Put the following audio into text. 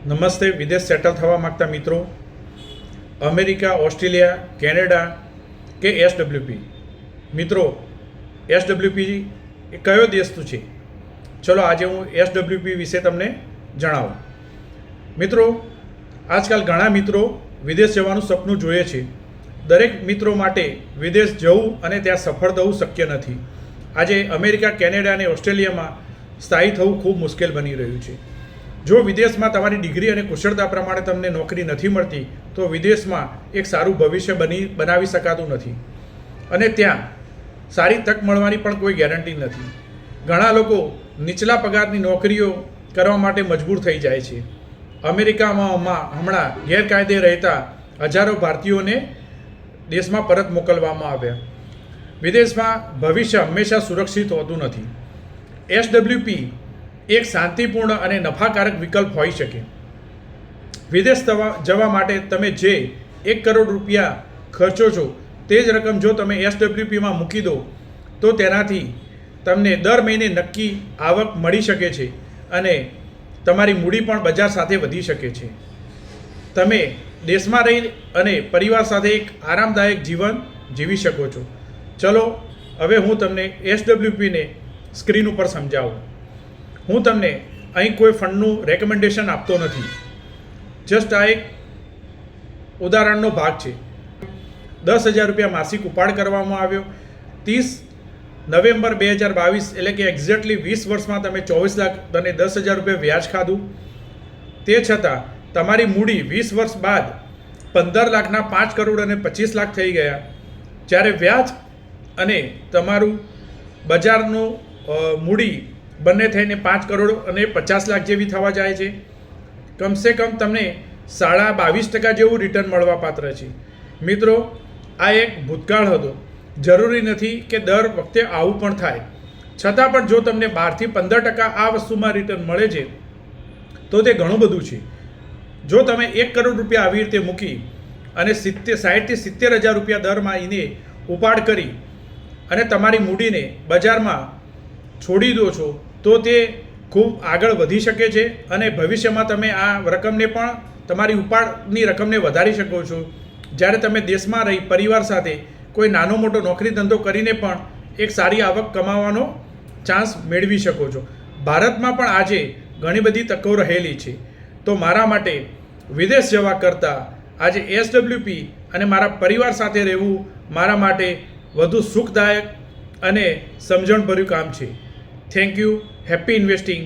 નમસ્તે. વિદેશ સેટલ થવા માગતા મિત્રો, અમેરિકા, ઓસ્ટ્રેલિયા, કેનેડા કે એસડબ્લ્યુપી મિત્રો, એસડબ્લ્યુપી એ કયો દેશ છે? ચલો આજે હું એસડબ્લ્યુપી વિશે તમને જણાવું. મિત્રો, આજકાલ ઘણા મિત્રો વિદેશ જવાનું સપનું જોઈએ છે. દરેક મિત્રો માટે વિદેશ જવું અને ત્યાં સફળ થવું શક્ય નથી. આજે અમેરિકા, કેનેડા અને ઓસ્ટ્રેલિયામાં સ્થાયી થવું ખૂબ મુશ્કેલ બની રહ્યું છે. જો વિદેશમાં તમારી ડિગ્રી અને કુશળતા પ્રમાણે તમને નોકરી નથી મળતી તો વિદેશમાં એક સારું ભવિષ્ય બનાવી શકાતું નથી અને ત્યાં સારી તક મળવાની પણ કોઈ ગેરંટી નથી. ઘણા લોકો નીચલા પગારની નોકરીઓ કરવા માટે મજબૂર થઈ જાય છે. અમેરિકામાં હમણાં ગેરકાયદે રહેતા હજારો ભારતીયોને દેશમાં પરત મોકલવામાં આવ્યા. વિદેશમાં ભવિષ્ય હંમેશા સુરક્ષિત હોતું નથી. એસડબ્લ્યુપી એક શાંતિપૂર્ણ અને નફાકારક વિકલ્પ હોઈ શકે. વિદેશ જવા માટે તમે જે 1 કરોડ રૂપિયા ખર્ચો છો તે જ રકમ જો તમે એસડબ્લ્યુપીમાં મૂકી દો તો તેનાથી તમને દર મહિને નક્કી આવક મળી શકે છે અને તમારી મૂડી પણ બજાર સાથે વધી શકે છે. તમે દેશમાં રહી અને પરિવાર સાથે એક આરામદાયક જીવન જીવી શકો છો. ચલો હવે હું તમને એસડબ્લ્યુપીને સ્ક્રીન ઉપર સમજાવું. હું તમને અહીં કોઈ ફંડનું રેકમેન્ડેશન આપતો નથી. જસ્ટ આ એક ઉદાહરણનો ભાગ છે. 10,000 રૂપિયા માસિક ઉપાડ કરવામાં આવ્યો. 30 નવેમ્બર 2022 એટલે કે એક્ઝેક્ટલી 20 વર્ષમાં તમે 24 લાખ અને 10,000 રૂપિયા વ્યાજ ખાધું. તે છતાં તમારી મૂડી 20 વર્ષ બાદ 15 લાખના 5 કરોડ અને 25 લાખ થઈ ગયા. જ્યારે વ્યાજ અને તમારું બજારનું મૂડી બંને થઈને 5 કરોડ અને 50 લાખ જેવી થવા જાય છે. કમસે કમ તમને 22.5% જેવું રિટર્ન મળવા પાત્ર છે. મિત્રો, આ એક ભૂતકાળ હતો. જરૂરી નથી કે દર વખતે આવું પણ થાય. છતાં પણ જો તમને 12 થી 15% આ વસ્તુમાં રિટર્ન મળે છે તો તે ઘણું બધું છે. જો તમે 1 કરોડ રૂપિયા આવી રીતે મૂકી અને 60 થી 70,000 રૂપિયા દર મહિને ઉપાડ કરી અને તમારી મૂડીને બજારમાં છોડી દો છો તો તે ખૂબ આગળ વધી શકે છે અને ભવિષ્યમાં તમે આ રકમને પણ તમારી ઉપાડની રકમને વધારી શકો છો. જ્યારે તમે દેશમાં રહી પરિવાર સાથે કોઈ નાનો મોટો નોકરી ધંધો કરીને પણ એક સારી આવક કમાવાનો ચાન્સ મેળવી શકો છો. ભારતમાં પણ આજે ઘણી બધી તકો રહેલી છે. તો મારા માટે વિદેશ જવા કરતાં આજે એસડબ્લ્યુપી અને મારા પરિવાર સાથે રહેવું મારા માટે વધુ સુખદાયક અને સમજણભર્યું કામ છે. Thank you. Happy investing.